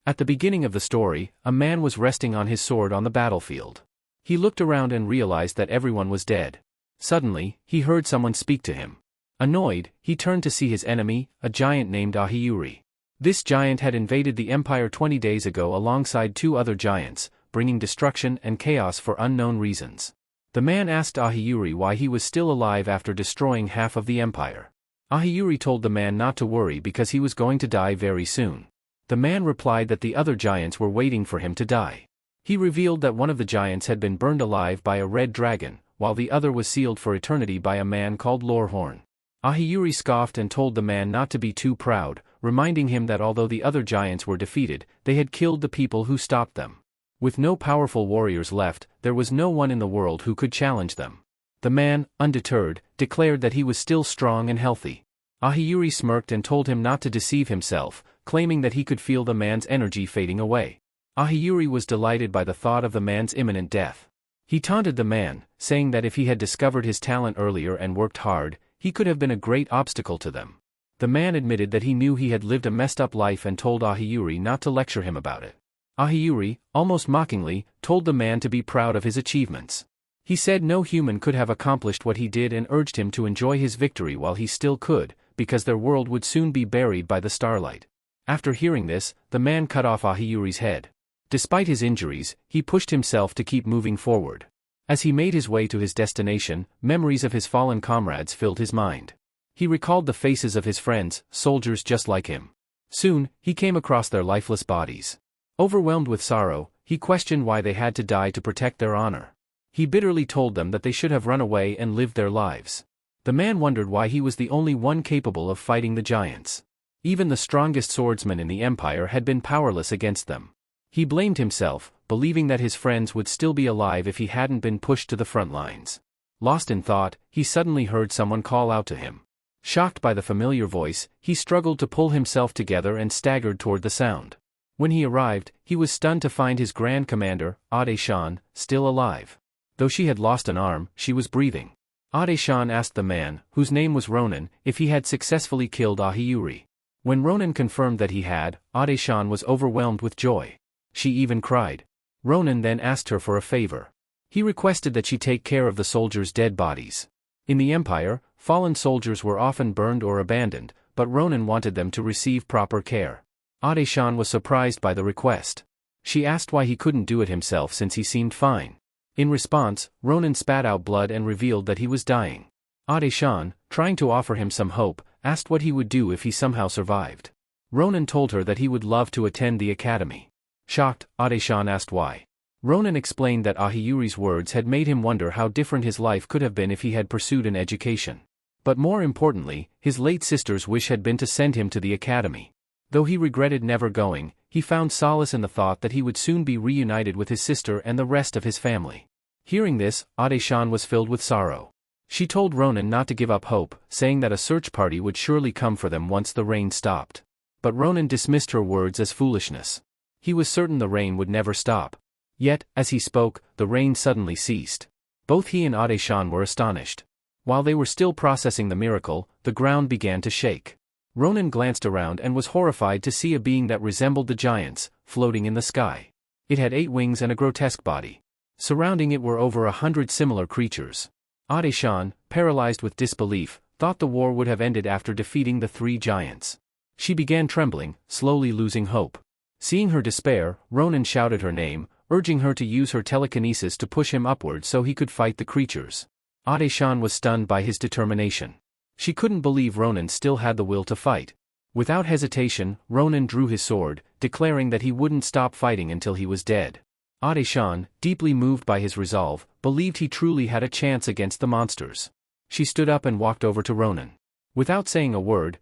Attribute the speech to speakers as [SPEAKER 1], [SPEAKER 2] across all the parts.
[SPEAKER 1] At the beginning of the story, a man was resting on his sword on the battlefield. He looked around and realized that everyone was dead. Suddenly, he heard someone speak to him. Annoyed, he turned to see his enemy, a giant named Ahiyuri. This giant had invaded the empire 20 days ago alongside 2 other giants, bringing destruction and chaos for unknown reasons. The man asked Ahiyuri why he was still alive after destroying half of the empire. Ahiyuri told the man not to worry because he was going to die very soon. The man replied that the other giants were waiting for him to die. He revealed that one of the giants had been burned alive by a red dragon, while the other was sealed for eternity by a man called Lorehorn. Ahiyuri scoffed and told the man not to be too proud, reminding him that although the other giants were defeated, they had killed the people who stopped them. With no powerful warriors left, there was no one in the world who could challenge them. The man, undeterred, declared that he was still strong and healthy. Ahiyuri smirked and told him not to deceive himself, claiming that he could feel the man's energy fading away. Ahiyuri was delighted by the thought of the man's imminent death. He taunted the man, saying that if he had discovered his talent earlier and worked hard, he could have been a great obstacle to them. The man admitted that he knew he had lived a messed up life and told Ahiyuri not to lecture him about it. Ahiyuri, almost mockingly, told the man to be proud of his achievements. He said no human could have accomplished what he did and urged him to enjoy his victory while he still could, because their world would soon be buried by the starlight. After hearing this, the man cut off Ahiyuri's head. Despite his injuries, he pushed himself to keep moving forward. As he made his way to his destination, memories of his fallen comrades filled his mind. He recalled the faces of his friends, soldiers just like him. Soon, he came across their lifeless bodies. Overwhelmed with sorrow, he questioned why they had to die to protect their honor. He bitterly told them that they should have run away and lived their lives. The man wondered why he was the only one capable of fighting the giants. Even the strongest swordsmen in the empire had been powerless against them. He blamed himself, believing that his friends would still be alive if he hadn't been pushed to the front lines. Lost in thought, he suddenly heard someone call out to him. Shocked by the familiar voice, he struggled to pull himself together and staggered toward the sound. When he arrived, he was stunned to find his Grand Commander, Ade-shan, still alive. Though she had lost an arm, she was breathing. Ade-shan asked the man, whose name was Ronan, if he had successfully killed Ahiyuri. When Ronan confirmed that he had, Ade-shan was overwhelmed with joy. She even cried. Ronan then asked her for a favor. He requested that she take care of the soldiers' dead bodies. In the empire, fallen soldiers were often burned or abandoned, but Ronan wanted them to receive proper care. Ade-shan was surprised by the request. She asked why he couldn't do it himself since he seemed fine. In response, Ronan spat out blood and revealed that he was dying. Ade-shan, trying to offer him some hope, asked what he would do if he somehow survived. Ronan told her that he would love to attend the academy. Shocked, Ade-shan asked why. Ronan explained that Ahiyuri's words had made him wonder how different his life could have been if he had pursued an education. But more importantly, his late sister's wish had been to send him to the academy. Though he regretted never going, he found solace in the thought that he would soon be reunited with his sister and the rest of his family. Hearing this, Ade-shan was filled with sorrow. She told Ronan not to give up hope, saying that a search party would surely come for them once the rain stopped. But Ronan dismissed her words as foolishness. He was certain the rain would never stop. Yet, as he spoke, the rain suddenly ceased. Both he and Ade-shan were astonished. While they were still processing the miracle, the ground began to shake. Ronan glanced around and was horrified to see a being that resembled the giants, floating in the sky. It had 8 wings and a grotesque body. Surrounding it were over 100 similar creatures. Ade-shan, paralyzed with disbelief, thought the war would have ended after defeating the 3 giants. She began trembling, slowly losing hope. Seeing her despair, Ronan shouted her name, urging her to use her telekinesis to push him upward so he could fight the creatures. Ade-shan was stunned by his determination. She couldn't believe Ronan still had the will to fight. Without hesitation, Ronan drew his sword, declaring that he wouldn't stop fighting until he was dead. Ade-shan, deeply moved by his resolve, believed he truly had a chance against the monsters. She stood up and walked over to Ronan. Without saying a word,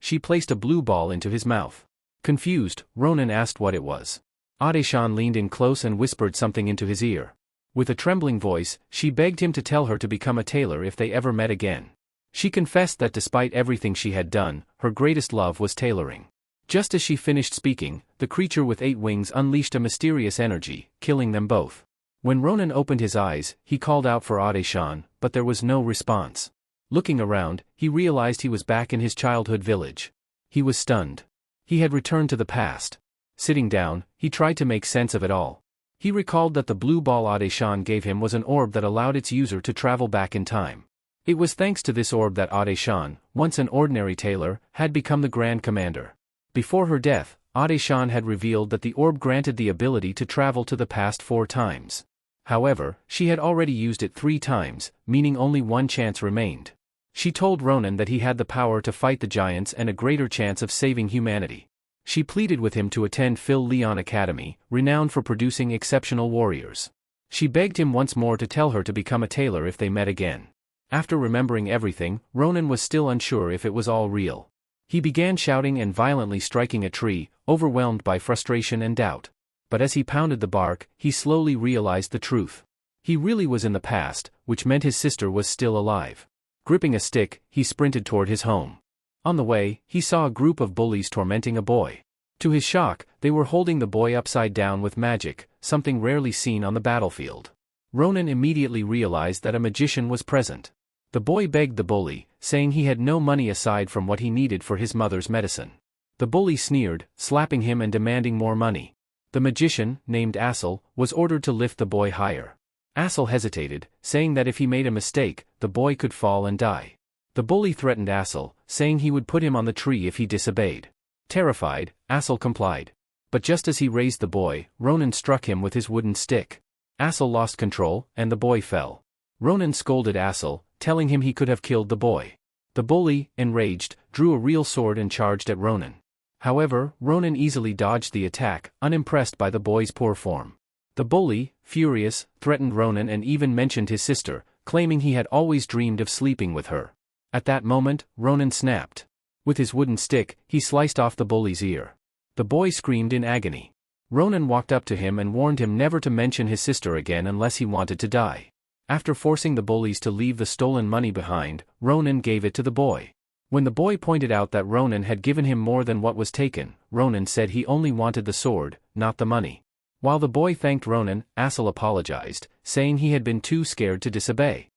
[SPEAKER 1] she placed a blue ball into his mouth. Confused, Ronan asked what it was. Ade-shan leaned in close and whispered something into his ear. With a trembling voice, she begged him to tell her to become a tailor if they ever met again. She confessed that despite everything she had done, her greatest love was tailoring. Just as she finished speaking, the creature with 8 wings unleashed a mysterious energy, killing them both. When Ronan opened his eyes, he called out for Ade-shan, but there was no response. Looking around, he realized he was back in his childhood village. He was stunned. He had returned to the past. Sitting down, he tried to make sense of it all. He recalled that the blue ball Ade-shan gave him was an orb that allowed its user to travel back in time. It was thanks to this orb that Ade-shan, once an ordinary tailor, had become the Grand Commander. Before her death, Ade-shan had revealed that the orb granted the ability to travel to the past 4 times. However, she had already used it 3 times, meaning only one chance remained. She told Ronan that he had the power to fight the giants and a greater chance of saving humanity. She pleaded with him to attend Phil Leon Academy, renowned for producing exceptional warriors. She begged him once more to tell her to become a tailor if they met again. After remembering everything, Ronan was still unsure if it was all real. He began shouting and violently striking a tree, overwhelmed by frustration and doubt. But as he pounded the bark, he slowly realized the truth. He really was in the past, which meant his sister was still alive. Gripping a stick, he sprinted toward his home. On the way, he saw a group of bullies tormenting a boy. To his shock, they were holding the boy upside down with magic, something rarely seen on the battlefield. Ronan immediately realized that a magician was present. The boy begged the bully, saying he had no money aside from what he needed for his mother's medicine. The bully sneered, slapping him and demanding more money. The magician, named Asel, was ordered to lift the boy higher. Asel hesitated, saying that if he made a mistake, the boy could fall and die. The bully threatened Asel, saying he would put him on the tree if he disobeyed. Terrified, Asel complied. But just as he raised the boy, Ronan struck him with his wooden stick. Asel lost control, and the boy fell. Ronan scolded Asel, telling him he could have killed the boy. The bully, enraged, drew a real sword and charged at Ronan. However, Ronan easily dodged the attack, unimpressed by the boy's poor form. The bully, furious, threatened Ronan and even mentioned his sister, claiming he had always dreamed of sleeping with her. At that moment, Ronan snapped. With his wooden stick, he sliced off the bully's ear. The boy screamed in agony. Ronan walked up to him and warned him never to mention his sister again unless he wanted to die. After forcing the bullies to leave the stolen money behind, Ronan gave it to the boy. When the boy pointed out that Ronan had given him more than what was taken, Ronan said he only wanted the sword, not the money. While the boy thanked Ronan, Asel apologized, saying he had been too scared to disobey.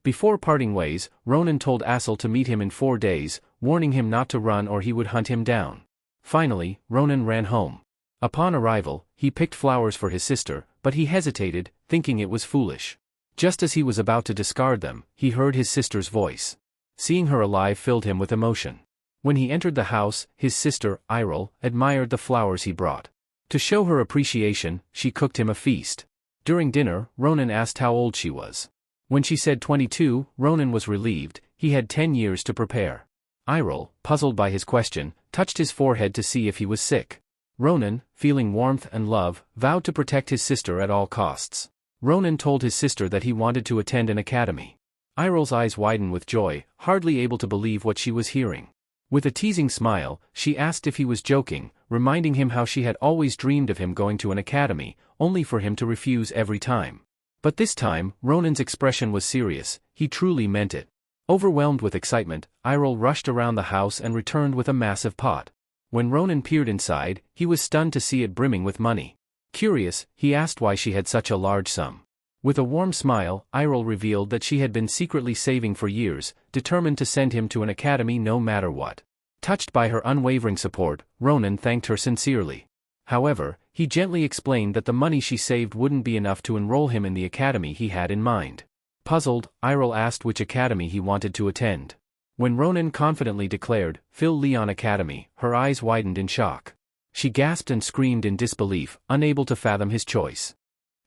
[SPEAKER 1] Before parting ways, Ronan told Asel to meet him in 4 days, warning him not to run or he would hunt him down. Finally, Ronan ran home. Upon arrival, he picked flowers for his sister, but he hesitated, thinking it was foolish. Just as he was about to discard them, he heard his sister's voice. Seeing her alive filled him with emotion. When he entered the house, his sister, Irel, admired the flowers he brought. To show her appreciation, she cooked him a feast. During dinner, Ronan asked how old she was. When she said 22, Ronan was relieved, he had 10 years to prepare. Irel, puzzled by his question, touched his forehead to see if he was sick. Ronan, feeling warmth and love, vowed to protect his sister at all costs. Ronan told his sister that he wanted to attend an academy. Irel's eyes widened with joy, hardly able to believe what she was hearing. With a teasing smile, she asked if he was joking, reminding him how she had always dreamed of him going to an academy, only for him to refuse every time. But this time, Ronan's expression was serious, he truly meant it. Overwhelmed with excitement, Irel rushed around the house and returned with a massive pot. When Ronan peered inside, he was stunned to see it brimming with money. Curious, he asked why she had such a large sum. With a warm smile, Irel revealed that she had been secretly saving for years, determined to send him to an academy no matter what. Touched by her unwavering support, Ronan thanked her sincerely. However, he gently explained that the money she saved wouldn't be enough to enroll him in the academy he had in mind. Puzzled, Irel asked which academy he wanted to attend. When Ronan confidently declared, Phil Leon Academy, her eyes widened in shock. She gasped and screamed in disbelief, unable to fathom his choice.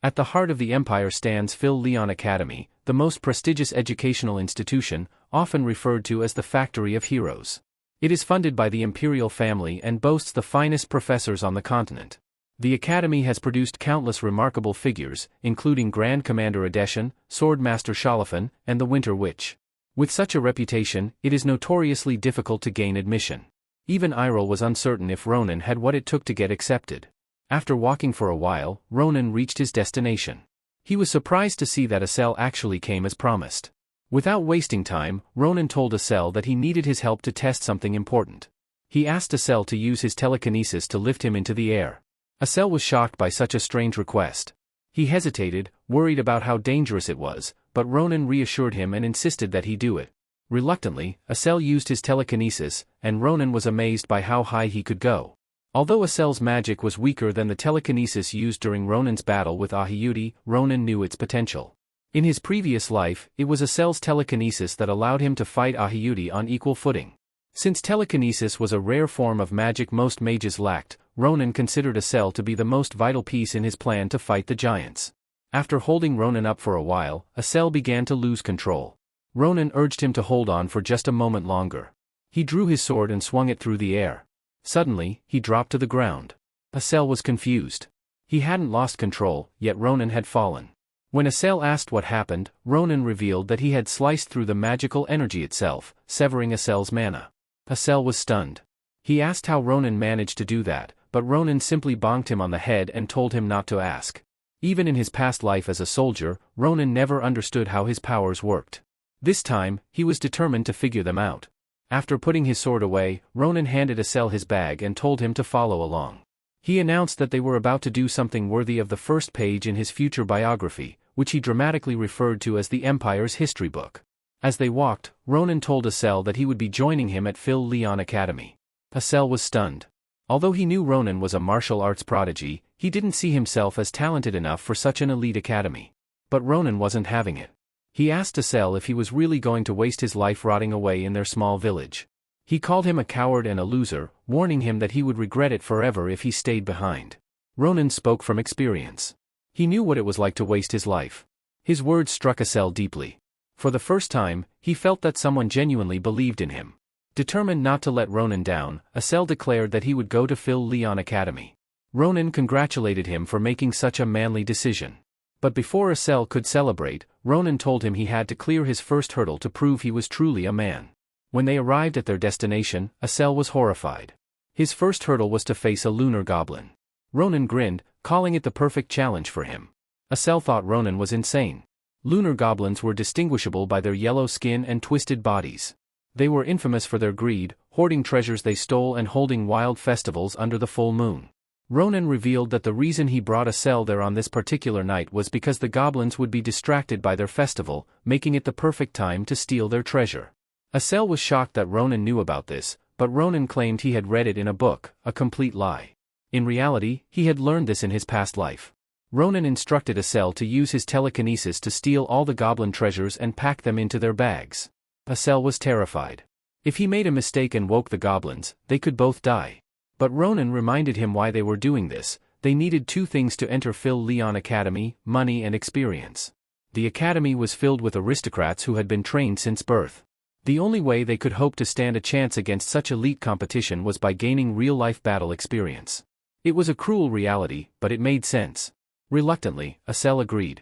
[SPEAKER 1] At the heart of the empire stands Phil Leon Academy, the most prestigious educational institution, often referred to as the Factory of Heroes. It is funded by the imperial family and boasts the finest professors on the continent. The academy has produced countless remarkable figures, including Grand Commander Adeshan, Swordmaster Shalafan, and the Winter Witch. With such a reputation, it is notoriously difficult to gain admission. Even Irel was uncertain if Ronan had what it took to get accepted. After walking for a while, Ronan reached his destination. He was surprised to see that Asel actually came as promised. Without wasting time, Ronan told Asel that he needed his help to test something important. He asked Asel to use his telekinesis to lift him into the air. Asel was shocked by such a strange request. He hesitated, worried about how dangerous it was, but Ronan reassured him and insisted that he do it. Reluctantly, Asel used his telekinesis, and Ronan was amazed by how high he could go. Although Asel's magic was weaker than the telekinesis used during Ronan's battle with Ahiyuti, Ronan knew its potential. In his previous life, it was Asel's telekinesis that allowed him to fight Ahiyuti on equal footing. Since telekinesis was a rare form of magic most mages lacked, Ronan considered Asel to be the most vital piece in his plan to fight the giants. After holding Ronan up for a while, Asel began to lose control. Ronan urged him to hold on for just a moment longer. He drew his sword and swung it through the air. Suddenly, he dropped to the ground. Asel was confused. He hadn't lost control, yet Ronan had fallen. When Asel asked what happened, Ronan revealed that he had sliced through the magical energy itself, severing Asel's mana. Asel was stunned. He asked how Ronan managed to do that, but Ronan simply bonked him on the head and told him not to ask. Even in his past life as a soldier, Ronan never understood how his powers worked. This time, he was determined to figure them out. After putting his sword away, Ronan handed Asel his bag and told him to follow along. He announced that they were about to do something worthy of the first page in his future biography, which he dramatically referred to as the Empire's history book. As they walked, Ronan told Asel that he would be joining him at Phil Leon Academy. Asel was stunned. Although he knew Ronan was a martial arts prodigy, he didn't see himself as talented enough for such an elite academy. But Ronan wasn't having it. He asked Asel if he was really going to waste his life rotting away in their small village. He called him a coward and a loser, warning him that he would regret it forever if he stayed behind. Ronan spoke from experience. He knew what it was like to waste his life. His words struck Asel deeply. For the first time, he felt that someone genuinely believed in him. Determined not to let Ronan down, Asel declared that he would go to Phil Leon Academy. Ronan congratulated him for making such a manly decision. But before Asel could celebrate, Ronan told him he had to clear his first hurdle to prove he was truly a man. When they arrived at their destination, Asel was horrified. His first hurdle was to face a lunar goblin. Ronan grinned, calling it the perfect challenge for him. Asel thought Ronan was insane. Lunar goblins were distinguishable by their yellow skin and twisted bodies. They were infamous for their greed, hoarding treasures they stole and holding wild festivals under the full moon. Ronan revealed that the reason he brought Asel there on this particular night was because the goblins would be distracted by their festival, making it the perfect time to steal their treasure. Asel was shocked that Ronan knew about this, but Ronan claimed he had read it in a book, a complete lie. In reality, he had learned this in his past life. Ronan instructed Asel to use his telekinesis to steal all the goblin treasures and pack them into their bags. Asel was terrified. If he made a mistake and woke the goblins, they could both die. But Ronan reminded him why they were doing this. They needed two things to enter Phil Leon Academy: money and experience. The academy was filled with aristocrats who had been trained since birth. The only way they could hope to stand a chance against such elite competition was by gaining real-life battle experience. It was a cruel reality, but it made sense. Reluctantly, Asel agreed.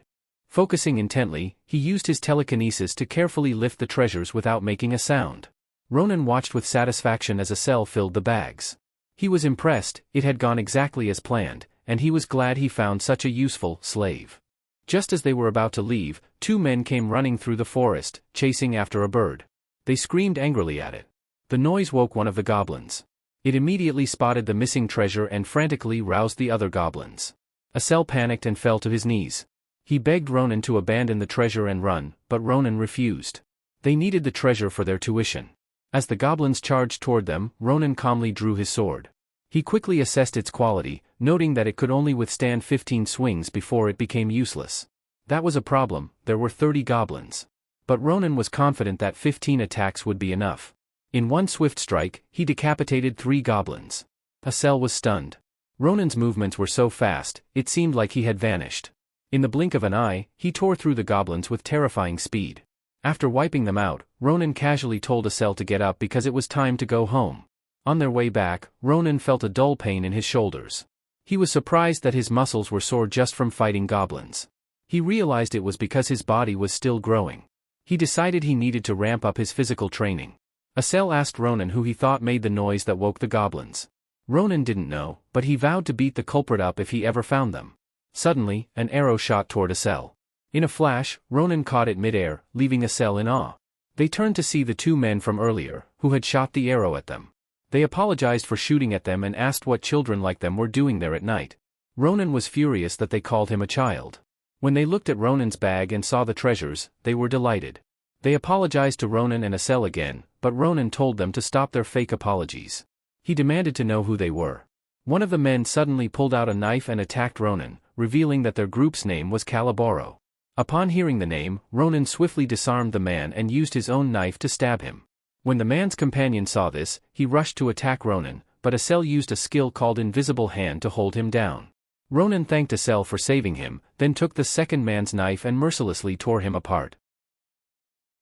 [SPEAKER 1] Focusing intently, he used his telekinesis to carefully lift the treasures without making a sound. Ronan watched with satisfaction as Asel filled the bags. He was impressed. It had gone exactly as planned, and he was glad he found such a useful slave. Just as they were about to leave, two men came running through the forest, chasing after a bird. They screamed angrily at it. The noise woke one of the goblins. It immediately spotted the missing treasure and frantically roused the other goblins. Asel panicked and fell to his knees. He begged Ronan to abandon the treasure and run, but Ronan refused. They needed the treasure for their tuition. As the goblins charged toward them, Ronan calmly drew his sword. He quickly assessed its quality, noting that it could only withstand 15 swings before it became useless. That was a problem. There were 30 goblins. But Ronan was confident that 15 attacks would be enough. In one swift strike, he decapitated 3 goblins. Asel was stunned. Ronan's movements were so fast, it seemed like he had vanished. In the blink of an eye, he tore through the goblins with terrifying speed. After wiping them out, Ronan casually told Asel to get up because it was time to go home. On their way back, Ronan felt a dull pain in his shoulders. He was surprised that his muscles were sore just from fighting goblins. He realized it was because his body was still growing. He decided he needed to ramp up his physical training. Asel asked Ronan who he thought made the noise that woke the goblins. Ronan didn't know, but he vowed to beat the culprit up if he ever found them. Suddenly, an arrow shot toward Asel. In a flash, Ronan caught it mid-air, leaving Asel in awe. They turned to see the 2 men from earlier, who had shot the arrow at them. They apologized for shooting at them and asked what children like them were doing there at night. Ronan was furious that they called him a child. When they looked at Ronan's bag and saw the treasures, they were delighted. They apologized to Ronan and Asel again, but Ronan told them to stop their fake apologies. He demanded to know who they were. One of the men suddenly pulled out a knife and attacked Ronin, revealing that their group's name was Calaboro. Upon hearing the name, Ronin swiftly disarmed the man and used his own knife to stab him. When the man's companion saw this, he rushed to attack Ronin, but Isel used a skill called Invisible Hand to hold him down. Ronin thanked Isel for saving him, then took the second man's knife and mercilessly tore him apart.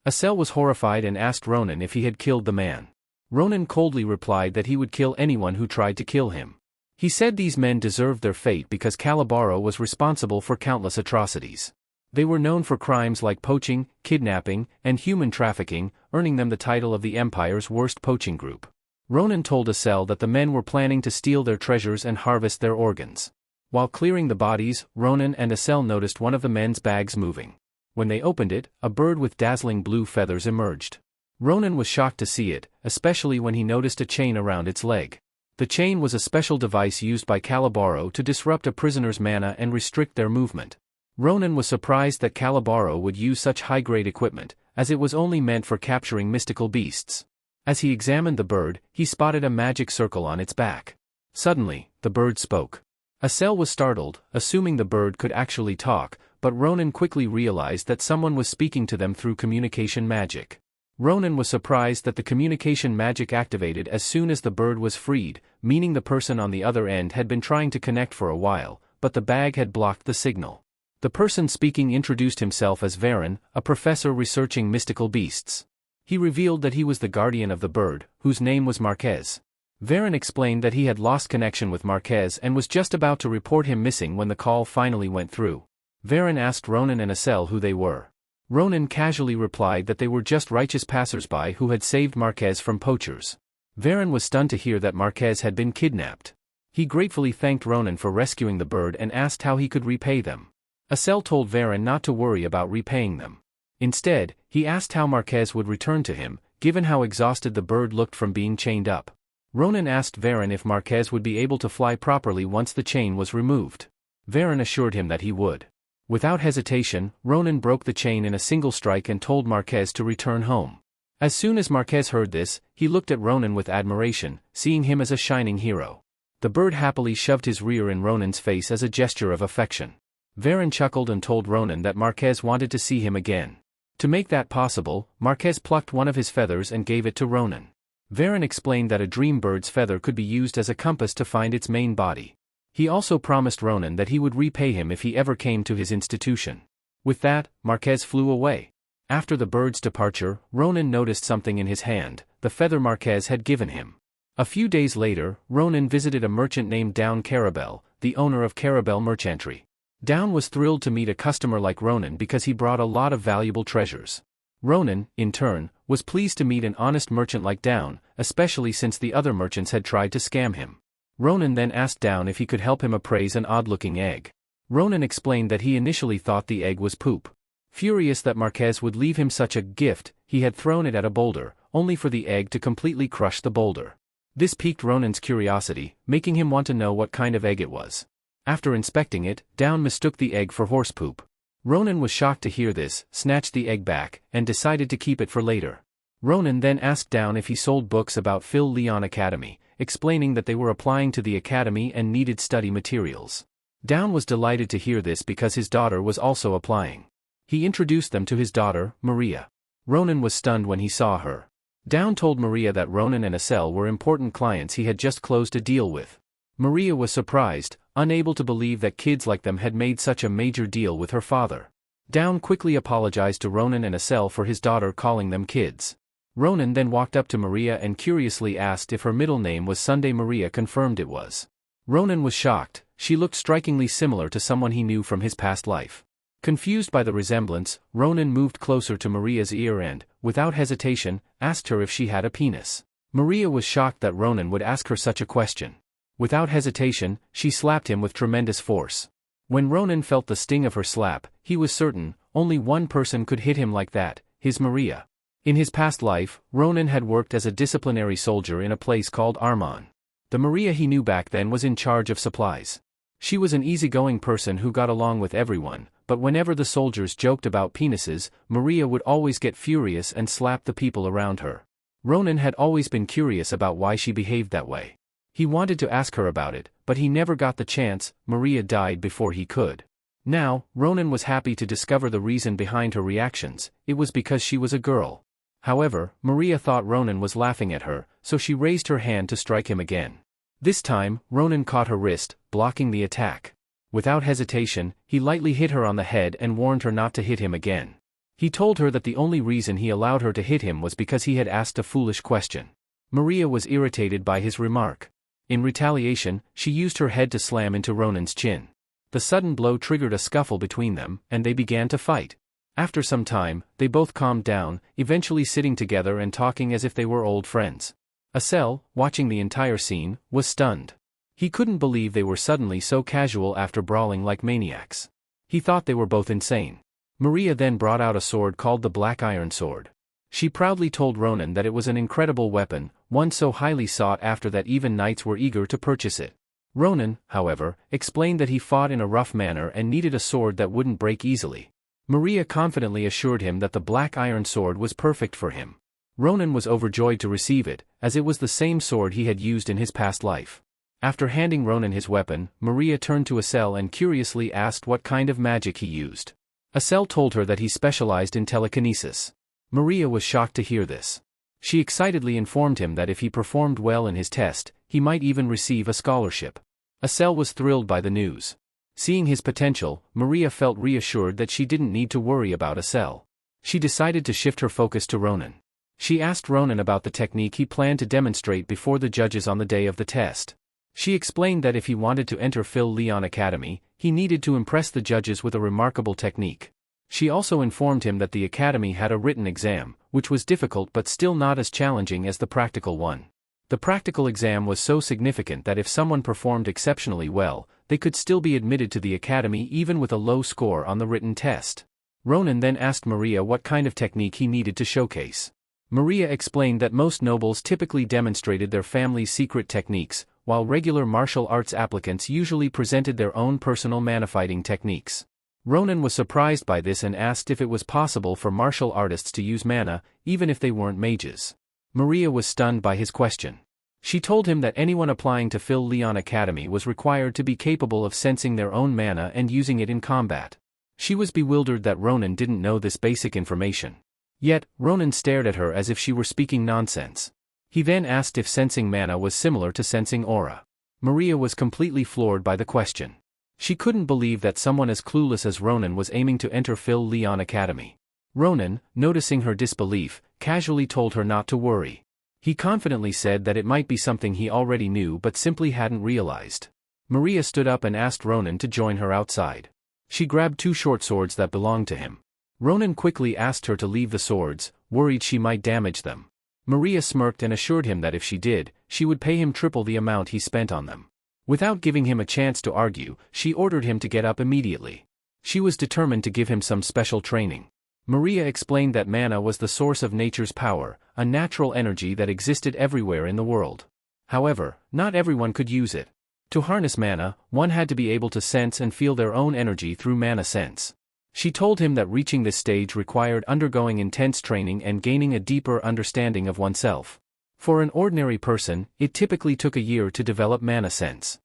[SPEAKER 1] Isel was horrified and asked Ronin if he had killed the man. Ronin coldly replied that he would kill anyone who tried to kill him. He said these men deserved their fate because Calabaro was responsible for countless atrocities. They were known for crimes like poaching, kidnapping, and human trafficking, earning them the title of the Empire's worst poaching group. Ronin told Isel that the men were planning to steal their treasures and harvest their organs. While clearing the bodies, Ronin and Isel noticed one of the men's bags moving. When they opened it, a bird with dazzling blue feathers emerged. Ronin was shocked to see it, especially when he noticed a chain around its leg. The chain was a special device used by Calabaro to disrupt a prisoner's mana and restrict their movement. Ronin was surprised that Calabaro would use such high-grade equipment, as it was only meant for capturing mystical beasts. As he examined the bird, he spotted a magic circle on its back. Suddenly, the bird spoke. Isel was startled, assuming the bird could actually talk, but Ronin quickly realized that someone was speaking to them through communication magic. Ronin was surprised that the communication magic activated as soon as the bird was freed, meaning the person on the other end had been trying to connect for a while, but the bag had blocked the signal. The person speaking introduced himself as Varen, a professor researching mystical beasts. He revealed that he was the guardian of the bird, whose name was Marquez. Varen explained that he had lost connection with Marquez and was just about to report him missing when the call finally went through. Varen asked Ronin and Isel who they were. Ronin casually replied that they were just righteous passers-by who had saved Marquez from poachers. Varen was stunned to hear that Marquez had been kidnapped. He gratefully thanked Ronin for rescuing the bird and asked how he could repay them. Isel told Varen not to worry about repaying them. Instead, he asked how Marquez would return to him, given how exhausted the bird looked from being chained up. Ronin asked Varen if Marquez would be able to fly properly once the chain was removed. Varen assured him that he would. Without hesitation, Ronin broke the chain in a single strike and told Marquez to return home. As soon as Marquez heard this, he looked at Ronin with admiration, seeing him as a shining hero. The bird happily shoved his rear in Ronin's face as a gesture of affection. Varen chuckled and told Ronin that Marquez wanted to see him again. To make that possible, Marquez plucked one of his feathers and gave it to Ronin. Varen explained that a dream bird's feather could be used as a compass to find its main body. He also promised Ronin that he would repay him if he ever came to his institution. With that, Marquez flew away. After the bird's departure, Ronin noticed something in his hand, the feather Marquez had given him. A few days later, Ronin visited a merchant named Down Carabel, the owner of Carabel Merchantry. Down was thrilled to meet a customer like Ronin because he brought a lot of valuable treasures. Ronin, in turn, was pleased to meet an honest merchant like Down, especially since the other merchants had tried to scam him. Ronin then asked Down if he could help him appraise an odd-looking egg. Ronin explained that he initially thought the egg was poop. Furious that Marquez would leave him such a gift, he had thrown it at a boulder, only for the egg to completely crush the boulder. This piqued Ronin's curiosity, making him want to know what kind of egg it was. After inspecting it, Down mistook the egg for horse poop. Ronin was shocked to hear this, snatched the egg back, and decided to keep it for later. Ronin then asked Down if he sold books about Phil Leon Academy, explaining that they were applying to the academy and needed study materials. Down was delighted to hear this because his daughter was also applying. He introduced them to his daughter, Maria. Ronin was stunned when he saw her. Down told Maria that Ronin and Isel were important clients he had just closed a deal with. Maria was surprised, unable to believe that kids like them had made such a major deal with her father. Down quickly apologized to Ronin and Isel for his daughter calling them kids. Ronin then walked up to Maria and curiously asked if her middle name was Sunday. Maria confirmed it was. Ronin was shocked, she looked strikingly similar to someone he knew from his past life. Confused by the resemblance, Ronin moved closer to Maria's ear and, without hesitation, asked her if she had a penis. Maria was shocked that Ronin would ask her such a question. Without hesitation, she slapped him with tremendous force. When Ronin felt the sting of her slap, he was certain, only one person could hit him like that, his Maria. In his past life, Ronin had worked as a disciplinary soldier in a place called Armon. The Maria he knew back then was in charge of supplies. She was an easygoing person who got along with everyone, but whenever the soldiers joked about penises, Maria would always get furious and slap the people around her. Ronin had always been curious about why she behaved that way. He wanted to ask her about it, but he never got the chance. Maria died before he could. Now, Ronan was happy to discover the reason behind her reactions. It was because she was a girl. However, Maria thought Ronan was laughing at her, so she raised her hand to strike him again. This time, Ronan caught her wrist, blocking the attack. Without hesitation, he lightly hit her on the head and warned her not to hit him again. He told her that the only reason he allowed her to hit him was because he had asked a foolish question. Maria was irritated by his remark. In retaliation, she used her head to slam into Ronan's chin. The sudden blow triggered a scuffle between them, and they began to fight. After some time, they both calmed down, eventually sitting together and talking as if they were old friends. Asel, watching the entire scene, was stunned. He couldn't believe they were suddenly so casual after brawling like maniacs. He thought they were both insane. Maria then brought out a sword called the Black Iron Sword. She proudly told Ronan that it was an incredible weapon, one so highly sought after that even knights were eager to purchase it. Ronan, however, explained that he fought in a rough manner and needed a sword that wouldn't break easily. Maria confidently assured him that the Black Iron Sword was perfect for him. Ronan was overjoyed to receive it, as it was the same sword he had used in his past life. After handing Ronan his weapon, Maria turned to Asel and curiously asked what kind of magic he used. Asel told her that he specialized in telekinesis. Maria was shocked to hear this. She excitedly informed him that if he performed well in his test, he might even receive a scholarship. Asel was thrilled by the news. Seeing his potential, Maria felt reassured that she didn't need to worry about Asel. She decided to shift her focus to Ronan. She asked Ronan about the technique he planned to demonstrate before the judges on the day of the test. She explained that if he wanted to enter Phil Leon Academy, he needed to impress the judges with a remarkable technique. She also informed him that the academy had a written exam, which was difficult but still not as challenging as the practical one. The practical exam was so significant that if someone performed exceptionally well, they could still be admitted to the academy even with a low score on the written test. Ronan then asked Maria what kind of technique he needed to showcase. Maria explained that most nobles typically demonstrated their family's secret techniques, while regular martial arts applicants usually presented their own personal mana fighting techniques. Ronan was surprised by this and asked if it was possible for martial artists to use mana, even if they weren't mages. Maria was stunned by his question. She told him that anyone applying to Phil Leon Academy was required to be capable of sensing their own mana and using it in combat. She was bewildered that Ronan didn't know this basic information. Yet, Ronan stared at her as if she were speaking nonsense. He then asked if sensing mana was similar to sensing aura. Maria was completely floored by the question. She couldn't believe that someone as clueless as Ronan was aiming to enter Phil Leon Academy. Ronan, noticing her disbelief, casually told her not to worry. He confidently said that it might be something he already knew but simply hadn't realized. Maria stood up and asked Ronan to join her outside. She grabbed 2 short swords that belonged to him. Ronan quickly asked her to leave the swords, worried she might damage them. Maria smirked and assured him that if she did, she would pay him triple the amount he spent on them. Without giving him a chance to argue, she ordered him to get up immediately. She was determined to give him some special training. Maria explained that mana was the source of nature's power, a natural energy that existed everywhere in the world. However, not everyone could use it. To harness mana, one had to be able to sense and feel their own energy through mana sense. She told him that reaching this stage required undergoing intense training and gaining a deeper understanding of oneself. For an ordinary person, it typically took a year to develop mana sense.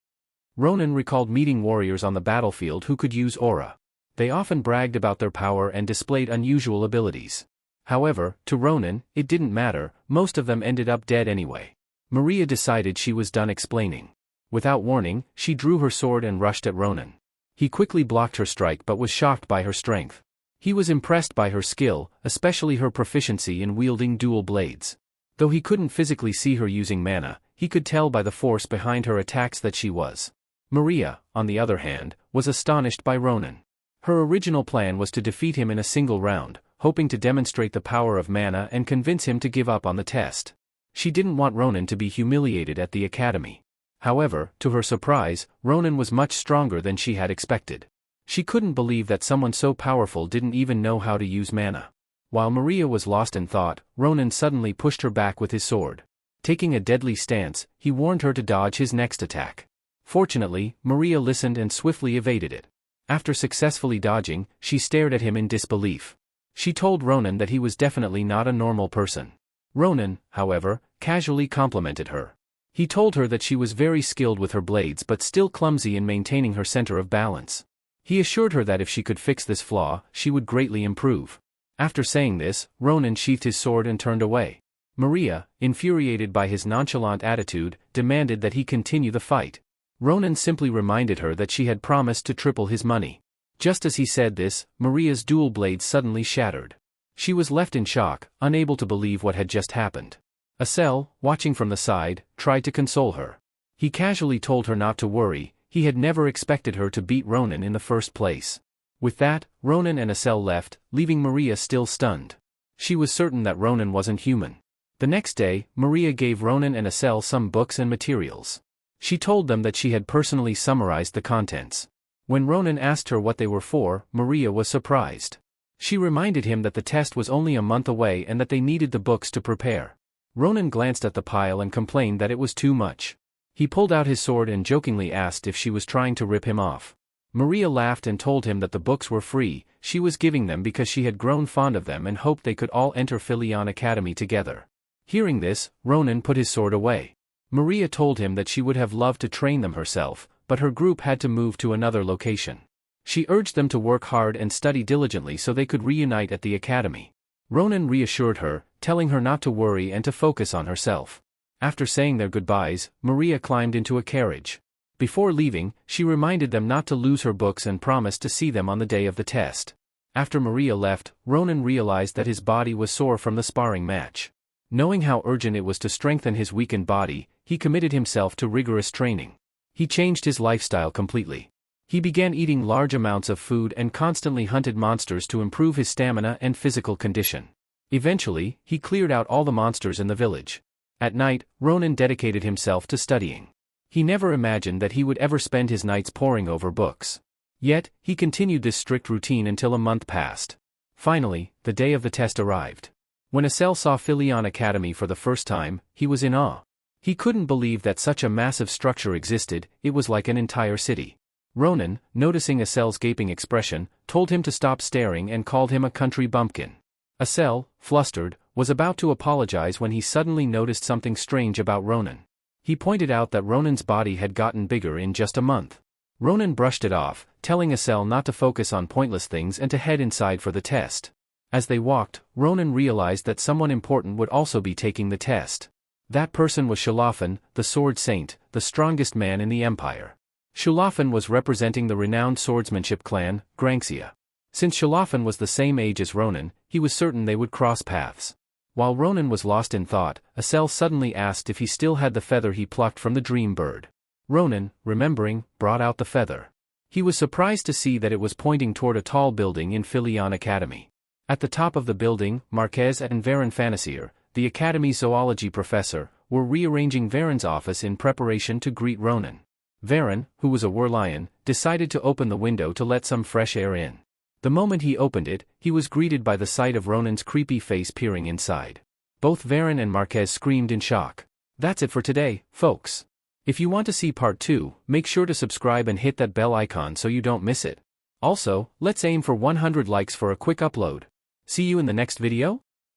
[SPEAKER 1] Ronan recalled meeting warriors on the battlefield who could use aura. They often bragged about their power and displayed unusual abilities. However, to Ronan, it didn't matter, most of them ended up dead anyway. Maria decided she was done explaining. Without warning, she drew her sword and rushed at Ronan. He quickly blocked her strike but was shocked by her strength. He was impressed by her skill, especially her proficiency in wielding dual blades. Though he couldn't physically see her using mana, he could tell by the force behind her attacks that she was. Maria, on the other hand, was astonished by Ronan. Her original plan was to defeat him in a single round, hoping to demonstrate the power of mana and convince him to give up on the test. She didn't want Ronan to be humiliated at the academy. However, to her surprise, Ronan was much stronger than she had expected. She couldn't believe that someone so powerful didn't even know how to use mana. While Maria was lost in thought, Ronan suddenly pushed her back with his sword. Taking a deadly stance, he warned her to dodge his next attack. Fortunately, Maria listened and swiftly evaded it. After successfully dodging, she stared at him in disbelief. She told Ronan that he was definitely not a normal person. Ronan, however, casually complimented her. He told her that she was very skilled with her blades but still clumsy in maintaining her center of balance. He assured her that if she could fix this flaw, she would greatly improve. After saying this, Ronan sheathed his sword and turned away. Maria, infuriated by his nonchalant attitude, demanded that he continue the fight. Ronan simply reminded her that she had promised to triple his money. Just as he said this, Maria's dual blades suddenly shattered. She was left in shock, unable to believe what had just happened. Asel, watching from the side, tried to console her. He casually told her not to worry, he had never expected her to beat Ronan in the first place. With that, Ronan and Asel left, leaving Maria still stunned. She was certain that Ronan wasn't human. The next day, Maria gave Ronan and Asel some books and materials. She told them that she had personally summarized the contents. When Ronan asked her what they were for, Maria was surprised. She reminded him that the test was only a month away and that they needed the books to prepare. Ronan glanced at the pile and complained that it was too much. He pulled out his sword and jokingly asked if she was trying to rip him off. Maria laughed and told him that the books were free, she was giving them because she had grown fond of them and hoped they could all enter Philion Academy together. Hearing this, Ronan put his sword away. Maria told him that she would have loved to train them herself, but her group had to move to another location. She urged them to work hard and study diligently so they could reunite at the academy. Ronan reassured her, telling her not to worry and to focus on herself. After saying their goodbyes, Maria climbed into a carriage. Before leaving, she reminded them not to lose her books and promised to see them on the day of the test. After Maria left, Ronan realized that his body was sore from the sparring match. Knowing how urgent it was to strengthen his weakened body, he committed himself to rigorous training. He changed his lifestyle completely. He began eating large amounts of food and constantly hunted monsters to improve his stamina and physical condition. Eventually, he cleared out all the monsters in the village. At night, Ronan dedicated himself to studying. He never imagined that he would ever spend his nights poring over books. Yet, he continued this strict routine until a month passed. Finally, the day of the test arrived. When Asel saw Philion Academy for the first time, he was in awe. He couldn't believe that such a massive structure existed, it was like an entire city. Ronan, noticing Asel's gaping expression, told him to stop staring and called him a country bumpkin. Asel, flustered, was about to apologize when he suddenly noticed something strange about Ronan. He pointed out that Ronan's body had gotten bigger in just a month. Ronan brushed it off, telling Asel not to focus on pointless things and to head inside for the test. As they walked, Ronan realized that someone important would also be taking the test. That person was Shalafan, the Sword Saint, the strongest man in the Empire. Shalafan was representing the renowned swordsmanship clan, Granxia. Since Shalafan was the same age as Ronan, he was certain they would cross paths. While Ronan was lost in thought, Asel suddenly asked if he still had the feather he plucked from the dream bird. Ronan, remembering, brought out the feather. He was surprised to see that it was pointing toward a tall building in Philion Academy. At the top of the building, Marquez and Varen Fanasier, the Academy's zoology professor, were rearranging Varen's office in preparation to greet Ronan. Varen, who was a warlion, decided to open the window to let some fresh air in. The moment he opened it, he was greeted by the sight of Ronan's creepy face peering inside. Both Varen and Marquez screamed in shock. That's it for today, folks. If you want to see part 2, make sure to subscribe and hit that bell icon so you don't miss it. Also, let's aim for 100 likes for a quick upload. See you in the next video?